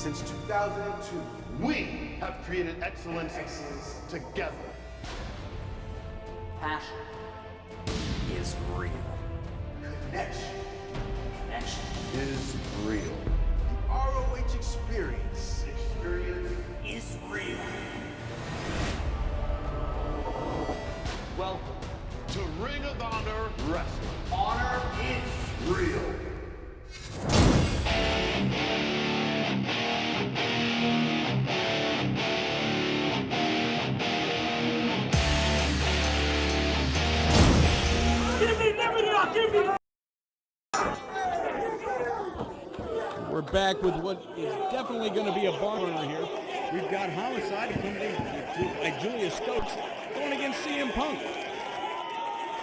Since 2002, we have created excellence together. Passion is real. Connection is real. The ROH experience Is real. Welcome to Ring of Honor Wrestling. Honor is Real. We're back with what is definitely going to be a barn burner here. We've got Homicide accompanied by Julius Stokes going against CM Punk.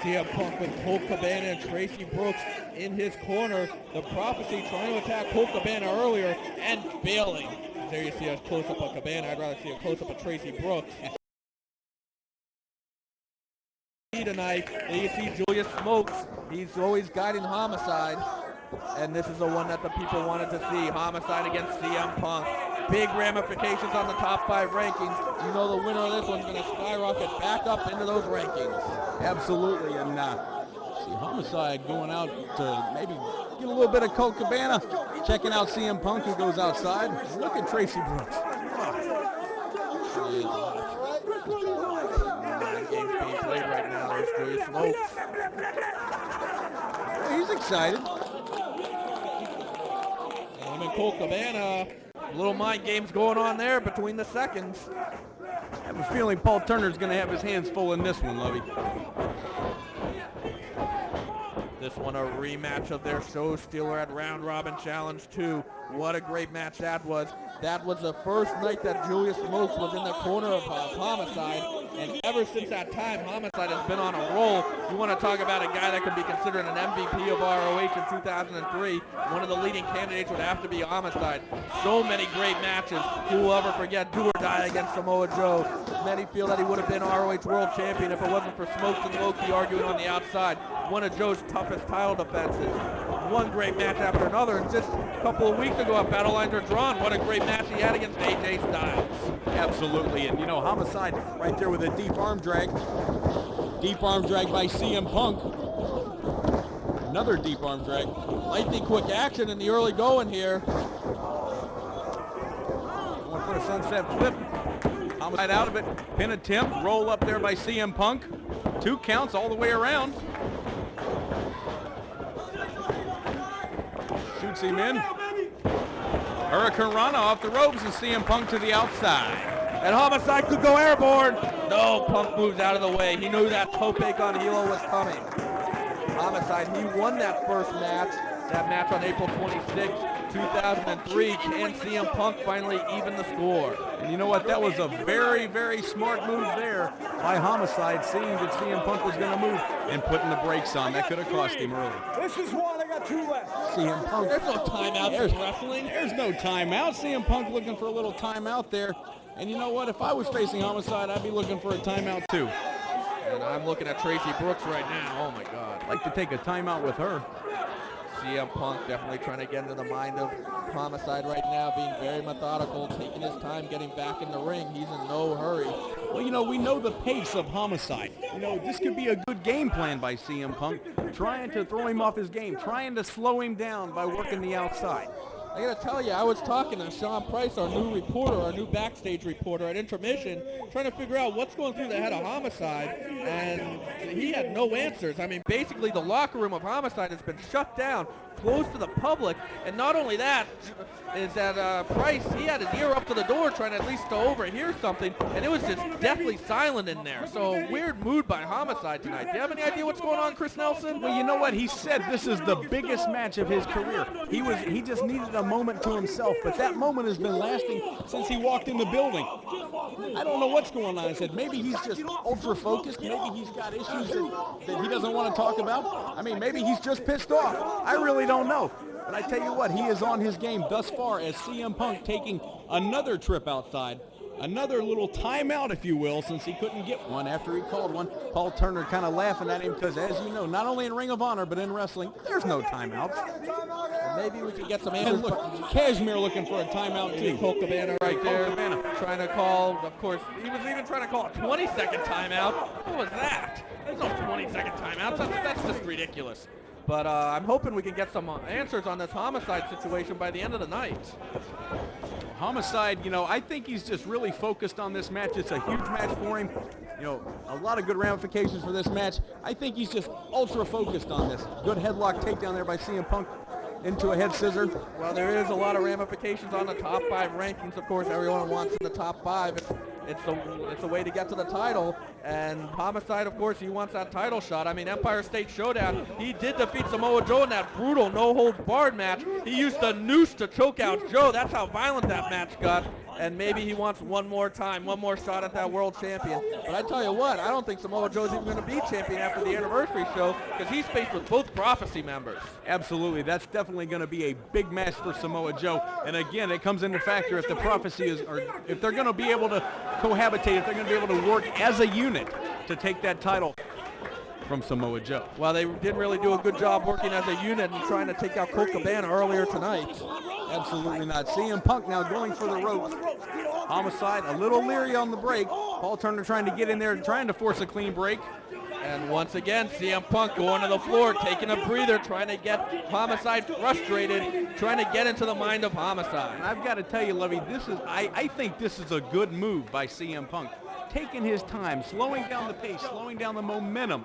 CM Punk with Colt Cabana and Tracy Brooks in his corner. The Prophecy trying to attack Colt Cabana earlier and failing. There you see a close-up of Cabana. I'd rather see a close-up of Tracy Brooks. Tonight, there you see Julius Smokes. He's always guiding Homicide. And this is the one that the people wanted to see. Homicide against CM Punk. Big ramifications on the top 5 rankings. You know the winner of this one's going to skyrocket back up into those rankings. Absolutely, and see Homicide going out to maybe get a little bit of Colt Cabana, checking out CM Punk who goes outside. Look at Tracy Brooks. Game's being played right now. There's Julius Smokes. He's excited. And him and Colt Cabana, little mind games going on there between the seconds. I have a feeling Paul Turner's going to have his hands full in this one, Lovey. This one a rematch of their show stealer at Round Robin Challenge 2. What a great match that was. That was the first night that Julius Smokes was in the corner of Homicide, and ever since that time, Homicide has been on a roll. You want to talk about a guy that could be considered an MVP of ROH in 2003. One of the leading candidates would have to be Homicide. So many great matches. Who will ever forget Do or Die against Samoa Joe? Many feel that he would have been ROH World Champion if it wasn't for Smokes and Loki arguing on the outside. One of Joe's toughest title defenses. One great match after another, and just a couple of weeks ago at Battle Lines Are Drawn, what a great match he had against AJ Styles. Absolutely, and you know, Homicide right there with a deep arm drag. Deep arm drag by CM Punk. Another deep arm drag. Lightning quick action in the early going here. Going for a sunset flip. Homicide out of it. Pin attempt. Roll up there by CM Punk. 2 counts all the way around. Shoots him in. Hurricane Rana off the ropes and CM Punk to the outside. And Homicide could go airborne. No, Punk moves out of the way. He knew that tope on Hilo was coming. Homicide, he won that first match. That match on April 26, 2003. Can CM Punk finally even the score? And you know what? That was a very, very smart move there by Homicide, seeing that CM Punk was going to move and putting the brakes on. That could have cost him early. This is one. I got 2 left. CM Punk. There's no timeout in wrestling. There's no timeout. CM Punk looking for a little timeout there. And you know what? If I was facing Homicide, I'd be looking for a timeout too. And I'm looking at Tracy Brooks right now. Oh my God. I'd like to take a timeout with her. CM Punk definitely trying to get into the mind of Homicide right now, being very methodical, taking his time getting back in the ring. He's in no hurry. Well, you know, we know the pace of Homicide. You know, this could be a good game plan by CM Punk, trying to throw him off his game, trying to slow him down by working the outside. I gotta tell you, I was talking to Sean Price, our new reporter, our new backstage reporter at intermission, trying to figure out what's going through the head of Homicide, and he had no answers. I mean, basically the locker room of Homicide has been shut down, closed to the public, and not only that, is that Price, he had his ear up to the door trying at least to overhear something, and it was just deathly silent in there. So a weird mood by Homicide tonight. Do you have any idea what's going on, Chris Nelson? Well, you know what? He said this is the biggest match of his career. He just needed a moment to himself, but that moment has been lasting since he walked in the building. I don't know what's going on. I said maybe he's just ultra focused. Maybe he's got issues that he doesn't want to talk about. I mean, maybe he's just pissed off. I really don't know. But I tell you what, he is on his game thus far as CM Punk taking another trip outside. Another little timeout, if you will, since he couldn't get one after he called one. Paul Turner kind of laughing at him because, as you know, not only in Ring of Honor, but in wrestling, there's no timeouts. Maybe we can get some And answers. look, Cashmere looking for a timeout too. Colt Cabana right there. Colt Cabana. Trying to call, of course, he was even trying to call a 20-second timeout. What was that? There's no 20-second timeouts. That's just ridiculous. But I'm hoping we can get some answers on this Homicide situation by the end of the night. Homicide, you know, I think he's just really focused on this match. It's a huge match for him. You know, a lot of good ramifications for this match. I think he's just ultra focused on this. Good headlock takedown there by CM Punk into a head scissor. Well, there is a lot of ramifications on the top 5 rankings. Of course, everyone wants in the top 5. It's a way to get to the title. And Homicide, of course, he wants that title shot. I mean, Empire State Showdown, he did defeat Samoa Joe in that brutal no-holds-barred match. He used the noose to choke out Joe. That's how violent that match got. And maybe he wants one more time, one more shot at that world champion. But I tell you what, I don't think Samoa Joe's even going to be champion after the anniversary show because he's faced with both Prophecy members. Absolutely. That's definitely going to be a big match for Samoa Joe. And again, it comes into factor if the Prophecy is, or if they're going to be able to cohabitate, if they're going to be able to work as a unit to take that title from Samoa Joe. Well, they didn't really do a good job working as a unit and trying to take out Colt Cabana earlier tonight. Absolutely not. CM Punk now going for the ropes. Homicide a little leery on the break. Paul Turner trying to get in there and trying to force a clean break. And once again, CM Punk going to the floor, taking a breather, trying to get Homicide frustrated, trying to get into the mind of Homicide. And I've got to tell you, Lovey, I think this is a good move by CM Punk. Taking his time, slowing down the pace, slowing down the momentum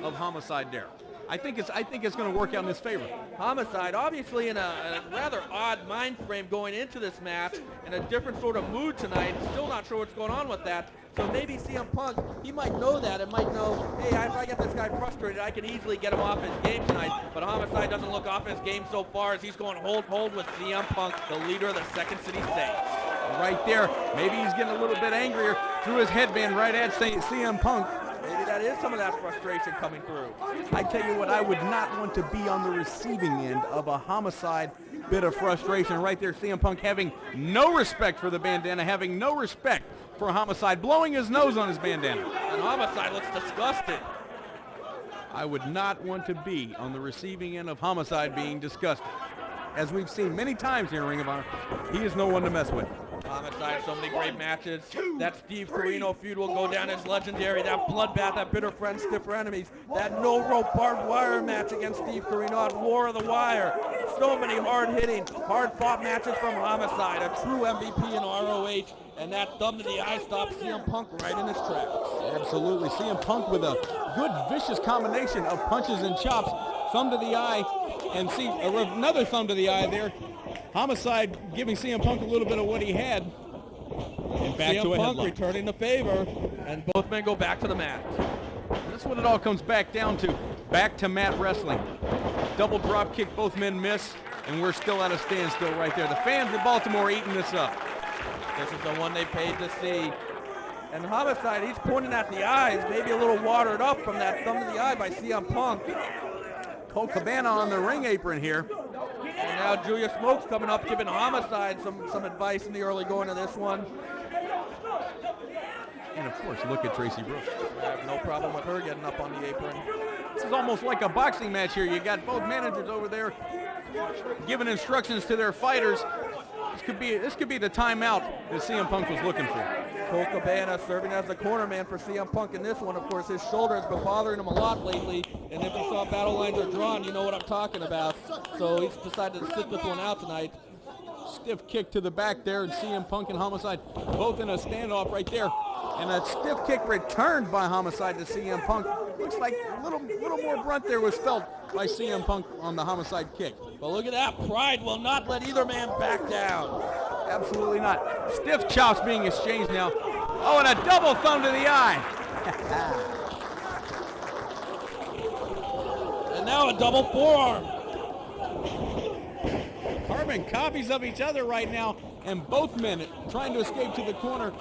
of Homicide there. I think it's going to work out in his favor. Homicide, obviously in a rather odd mind frame going into this match, in a different sort of mood tonight. Still not sure what's going on with that. So maybe CM Punk, he might know that and might know, hey, if I get this guy frustrated, I can easily get him off his game tonight. But Homicide doesn't look off his game so far as he's going hold with CM Punk, the leader of the Second City Saints. Right there, maybe he's getting a little bit angrier, threw his headband right at CM Punk. Maybe that is some of that frustration coming through. I tell you what, I would not want to be on the receiving end of a Homicide bit of frustration right there. CM Punk having no respect for the bandana, having no respect for Homicide, blowing his nose on his bandana. And Homicide looks disgusted. I would not want to be on the receiving end of Homicide being disgusted. As we've seen many times here in Ring of Honor, he is no one to mess with. Homicide, so many great matches. That Steve Corino feud will go down as legendary. That bloodbath, that bitter friends, stiffer enemies. That no-rope barbed wire match against Steve Corino at War of the Wire. So many hard-hitting, hard-fought matches from Homicide. A true MVP in ROH. And that thumb to the eye stops CM Punk right in his tracks. Absolutely. CM Punk with a good, vicious combination of punches and chops. Thumb to the eye, and see another thumb to the eye there. Homicide giving CM Punk a little bit of what he had. And back CM to a Punk headlock. returning the favor, and both men go back to the mat. That's what it all comes back down to. Back to mat wrestling. Double drop kick, both men miss, and we're still at a standstill right there. The fans of Baltimore eating this up. This is the one they paid to see. And Homicide, he's pointing at the eyes, maybe a little watered up from that thumb to the eye by CM Punk. Colt Cabana on the ring apron here. And now Julia Smoke's coming up, giving Homicide some advice in the early going of this one. And of course, look at Tracy Brooks. I have no problem with her getting up on the apron. This is almost like a boxing match here. You got both managers over there giving instructions to their fighters. This could be the timeout that CM Punk was looking for. Colt Cabana serving as the corner man for CM Punk in this one. Of course, his shoulder has been bothering him a lot lately. And if you saw battle lines are drawn, you know what I'm talking about. So he's decided to stick this one out tonight. Stiff kick to the back there, and CM Punk and Homicide both in a standoff right there. And a stiff kick returned by Homicide to CM Punk. Looks like a little more brunt there was felt by CM Punk on the Homicide kick. But look at that. Pride will not let either man back down. Absolutely not. Stiff chops being exchanged now. Oh, and a double thumb to the eye. And now a double forearm. Carbon copies of each other right now, and both men trying to escape to the corner.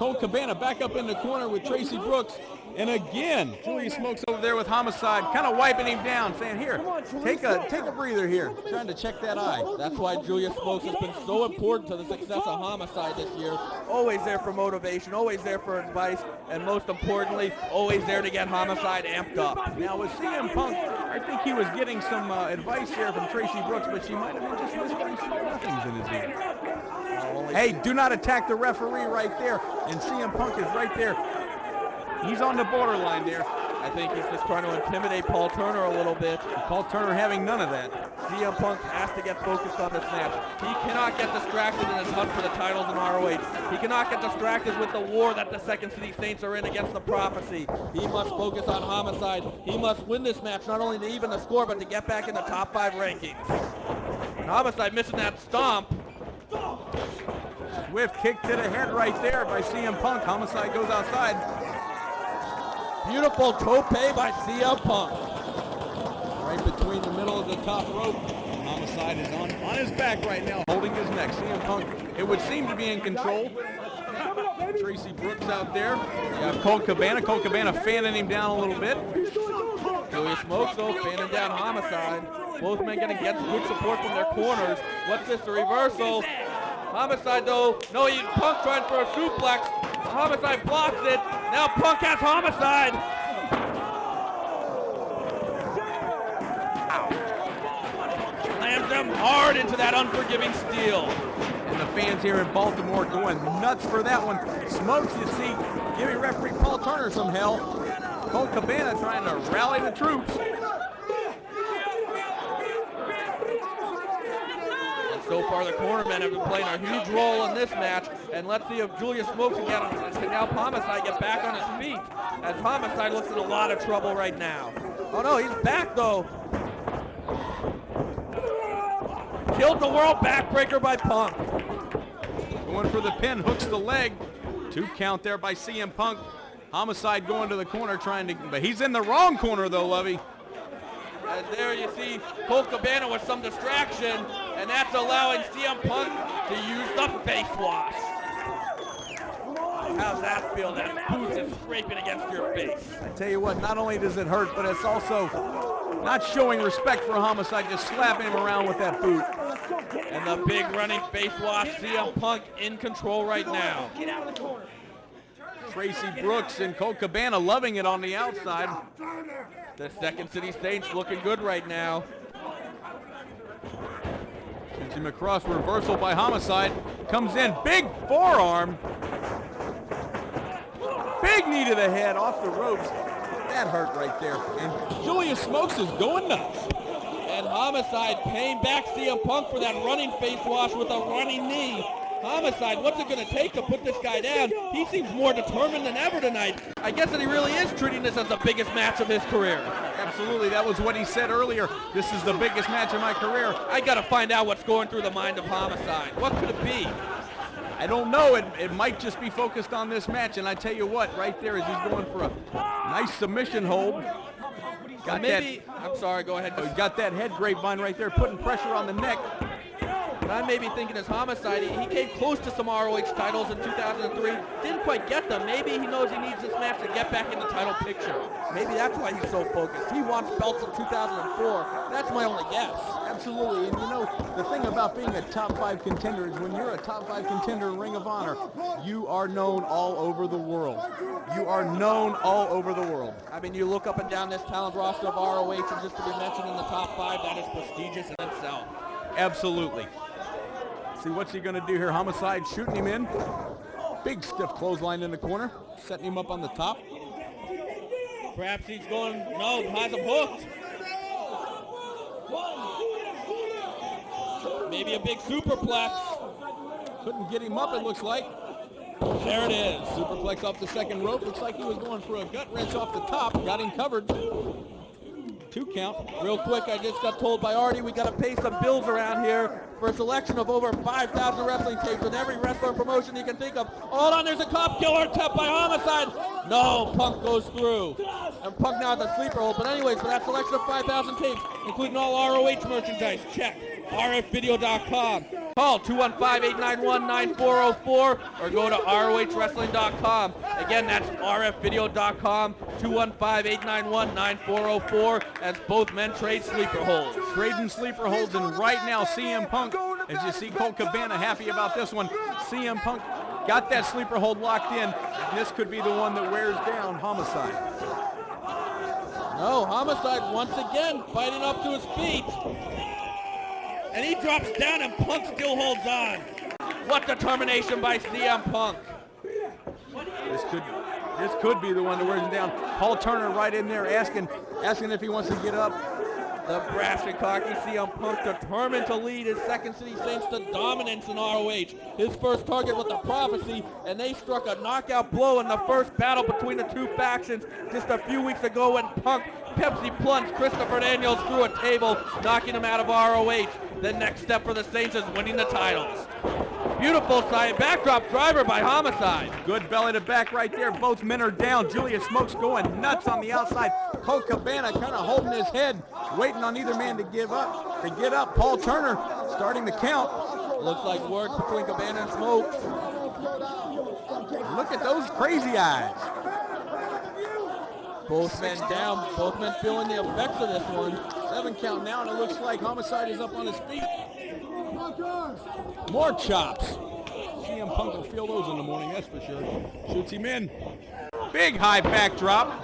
Colt Cabana back up in the corner with Tracy Brooks. And again, Julius Smokes over there with Homicide, kind of wiping him down, saying, here, take a breather here, trying to check that eye. That's why Julius Smokes has been so important to the success of Homicide this year. Always there for motivation, always there for advice, and most importantly, always there to get Homicide amped up. Now with CM Punk, I think he was getting some advice here from Tracy Brooks, but she might have been just whispering some nothings in his ear. Hey, do not attack the referee right there, and CM Punk is right there. He's on the borderline there. I think he's just trying to intimidate Paul Turner a little bit. Paul Turner having none of that. CM Punk has to get focused on this match. He cannot get distracted in his hunt for the titles in ROH. He cannot get distracted with the war that the Second City Saints are in against the Prophecy. He must focus on Homicide. He must win this match, not only to even the score, but to get back in the top 5 rankings. And Homicide missing that stomp. Swift kick to the head right there by CM Punk. Homicide goes outside. Beautiful tope by CM Punk. Right between the middle of the top rope. Homicide is on his back right now, holding his neck. CM Punk, it would seem to be in control. Tracy Brooks out there. You have Colt Cabana. Colt Cabana fanning him down a little bit. Julius Smokes, though, fanning down Homicide. Both men getting good support from their corners. What's this, a reversal? Homicide, though, no, Punk trying for a suplex. Homicide blocks it. Now Punk has Homicide. Slams him hard into that unforgiving steel. And the fans here in Baltimore going nuts for that one. Smokes, you see, giving referee Paul Turner some hell. Colt Cabana trying to rally the troops. So far, the cornermen have been playing a huge role in this match, and let's see if Julius Smokes can help Homicide get back on his feet, as Homicide looks in a lot of trouble right now. Oh no, he's back though. Killed the world backbreaker by Punk. Going for the pin, hooks the leg. 2 count there by CM Punk. Homicide going to the corner trying to, but he's in the wrong corner though, Lovey. And there you see Colt Cabana with some distraction, and that's allowing CM Punk to use the face wash. How's that feel? That boot is scraping against your face. I tell you what, not only does it hurt, but it's also not showing respect for Homicide, just slapping him around with that boot. And the big running face wash, CM Punk in control right now. Get out of the corner. Tracy Brooks and Colt Cabana loving it on the outside. The Second City Saints looking good right now. Sends him across, reversal by Homicide. Comes in, big forearm. Big knee to the head, off the ropes. That hurt right there. And Julius Smokes is going nuts. And Homicide paying back CM Punk for that running face wash with a running knee. Homicide, what's it going to take to put this guy down? He seems more determined than ever tonight. I guess that he really is treating this as the biggest match of his career. Absolutely, that was what he said earlier. This is the biggest match of my career. I got to find out what's going through the mind of Homicide. What could it be? I don't know. It might just be focused on this match. And I tell you what, right there as he's going for a nice submission hold. Got maybe, I'm sorry, go ahead. Got that head grapevine right there, putting pressure on the neck. But I may be thinking as Homicide, he came close to some ROH titles in 2003, didn't quite get them. Maybe he knows he needs this match to get back in the title picture. Maybe that's why he's so focused. He wants belts in 2004. That's my only guess. Absolutely, and you know, the thing about being a top 5 contender is when you're a top 5 contender in Ring of Honor, you are known all over the world. You are known all over the world. I mean, you look up and down this talent roster of ROH, and just to be mentioned in the top 5, that is prestigious in itself. Absolutely. See, what's he going to do here? Homicide shooting him in. Big stiff clothesline in the corner, setting him up on the top. Perhaps he's going, no, has him hooked. Maybe a big superplex. Couldn't get him up, it looks like. There it is. Superplex off the second rope. Looks like he was going for a gut wrench off the top. Got him covered. 2 count. Real quick, I just got told by Artie we got to pay some bills around here for a selection of over 5,000 wrestling tapes in every wrestler promotion you can think of. Hold on, there's a cop killer tap by Homicide. No, Punk goes through. And Punk now has a sleeper hold. But anyways, for that selection of 5,000 tapes, including all ROH merchandise, check rfvideo.com. Call 215-891-9404 or go to ROHWrestling.com. Again, that's RFvideo.com, 215-891-9404 as both men trade sleeper holds. Trading sleeper holds, and right now CM Punk, as you see Colt Cabana happy about this one, CM Punk got that sleeper hold locked in, and this could be the one that wears down Homicide. No, Homicide once again fighting up to his feet. And he drops down and Punk still holds on. What determination by CM Punk. This could be the one that wears him down. Paul Turner right in there asking if he wants to get up. The brash and cocky CM Punk determined to lead his Second City Saints to dominance in ROH. His first target was the Prophecy, and they struck a knockout blow in the first battle between the two factions just a few weeks ago when Punk Pepsi plunged Christopher Daniels through a table, knocking him out of ROH. The next step for the Saints is winning the titles. Beautiful side backdrop driver by Homicide. Good belly to back right there. Both men are down. Julius Smoke's going nuts on the outside. Colt Cabana kind of holding his head, waiting on either man to get up. Paul Turner starting the count. Looks like work between Cabana and Smoke. Look at those crazy eyes. Both men down, both men feeling the effects of this one. 7 count now, and it looks like Homicide is up on his feet. More chops. CM Punk will feel those in the morning, that's for sure. Shoots him in. Big high backdrop.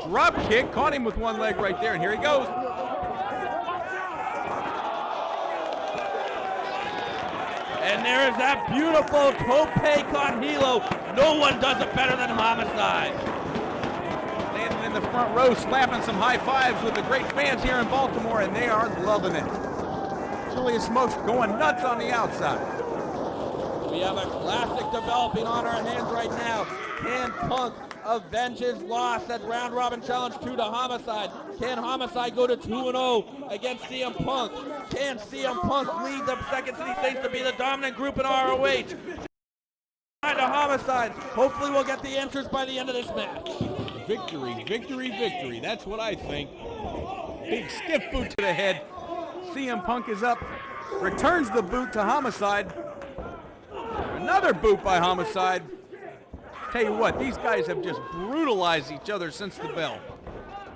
Drop kick, caught him with one leg right there, and here he goes. And there is that beautiful tope con hilo. No one does it better than Homicide. Standing in the front row, slapping some high fives with the great fans here in Baltimore, and they are loving it. Julius Smoke's going nuts on the outside. We have a classic developing on our hands right now. Can Punk avenge his loss at Round Robin Challenge 2 to Homicide? Can Homicide go to 2-0 against CM Punk? Can CM Punk lead the Second City Saints to be the dominant group in ROH? To Homicide. Hopefully we'll get the answers by the end of this match. Victory, victory, victory. That's what I think. Big stiff boot to the head. CM Punk is up, returns the boot to Homicide. Another boot by Homicide. Tell you what, these guys have just brutalized each other since the bell.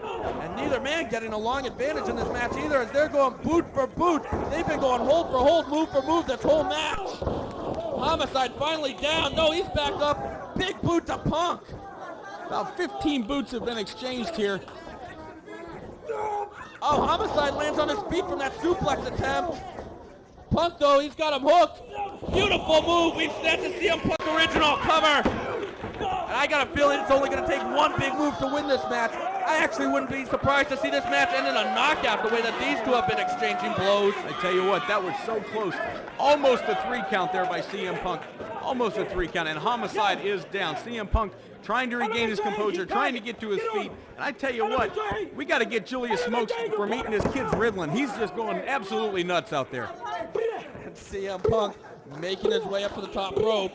And neither man getting a long advantage in this match either, as they're going boot for boot. They've been going hold for hold, move for move this whole match. Homicide finally down. No, he's back up. Big boot to Punk. About 15 boots have been exchanged here. Oh, Homicide lands on his feet from that suplex attempt. Punk, though, he's got him hooked. Beautiful move. That's a CM Punk original cover. And I got a feeling it's only going to take one big move to win this match. I actually wouldn't be surprised to see this match end in a knockout the way that these two have been exchanging blows. I tell you what, that was so close. Almost a 3 count there by CM Punk. Almost a 3 count, and Homicide is down. CM Punk trying to regain his composure, trying to get to his feet. And I tell you what, we got to get Julius Smokes from eating his kids Ritalin. He's just going absolutely nuts out there. And CM Punk making his way up to the top rope.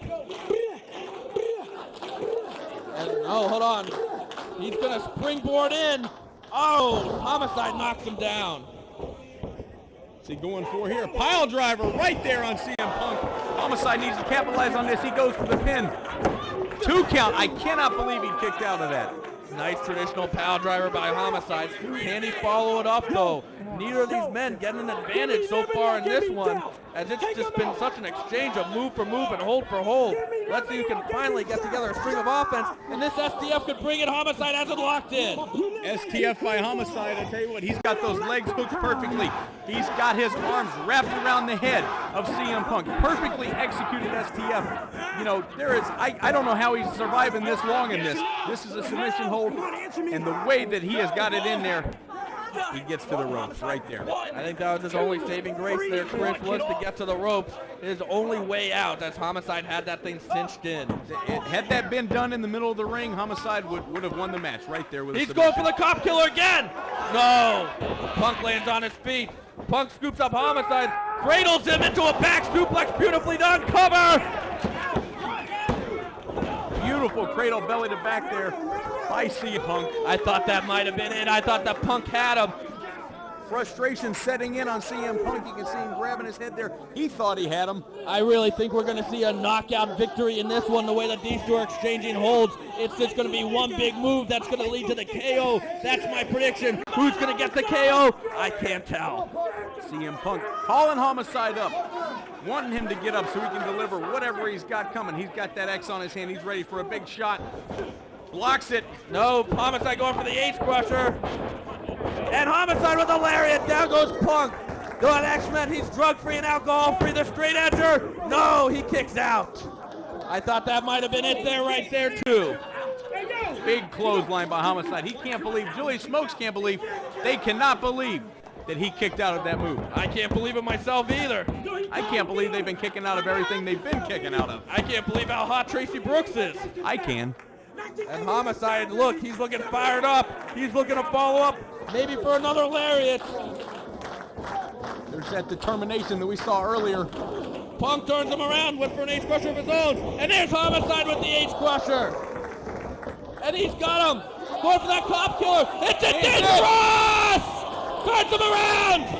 And oh, hold on. He's going to springboard in. Oh, Homicide knocks him down. What's he going for here? Pile driver right there on CM Punk. Homicide needs to capitalize on this. He goes for the pin. 2 count. I cannot believe he kicked out of that. Nice traditional pile driver by Homicide. Can he follow it up, though? Neither of these men getting an advantage so far in this one, as it's just been such an exchange of move for move and hold for hold. Let's see who can finally get together a string of offense, and this STF could bring it. Homicide has it locked in. STF by Homicide, I tell you what, he's got those legs hooked perfectly. He's got his arms wrapped around the head of CM Punk. Perfectly executed STF. You know, I don't know how he's surviving this long in this. This is a submission hold, and the way that he has got it in there, he gets to the ropes right there. I think that was his only saving grace there, Chris, was to get to the ropes. His only way out, as Homicide had that thing cinched in. Had that been done in the middle of the ring, Homicide would have won the match right there with a He's submission. going for the cop killer again. No. Punk lands on his feet. Punk scoops up Homicide, cradles him into a back suplex. Beautifully done. Cover. Beautiful cradle belly to back there by CM Punk. I thought that might have been it. I thought that Punk had him. Frustration setting in on CM Punk. You can see him grabbing his head there. He thought he had him. I really think we're going to see a knockout victory in this one, the way that these two are exchanging holds. It's just going to be one big move that's going to lead to the KO. That's my prediction. Who's going to get the KO? I can't tell. CM Punk calling Homicide up, wanting him to get up so he can deliver whatever he's got coming. He's got that X on his hand. He's ready for a big shot. Blocks it. No, Homicide going for the Ace Crusher. And Homicide with a lariat. Down goes Punk. The X-Men, he's drug-free and alcohol-free. The straight edger. No, he kicks out. I thought that might have been it there, right there, too. Big clothesline by Homicide. He can't believe, Julius Smokes can't believe, they cannot believe that he kicked out of that move. I can't believe it myself either. I can't believe they've been kicking out of everything they've been kicking out of. I can't believe how hot Tracy Brooks is. I can. And Homicide, look, he's looking fired up. He's looking to follow up, maybe for another lariat. There's that determination that we saw earlier. Punk turns him around, went for an Ace Crusher of his own. And there's Homicide with the Ace Crusher. And he's got him. Going for that cop killer. It's a Dead Cross! Turns him around!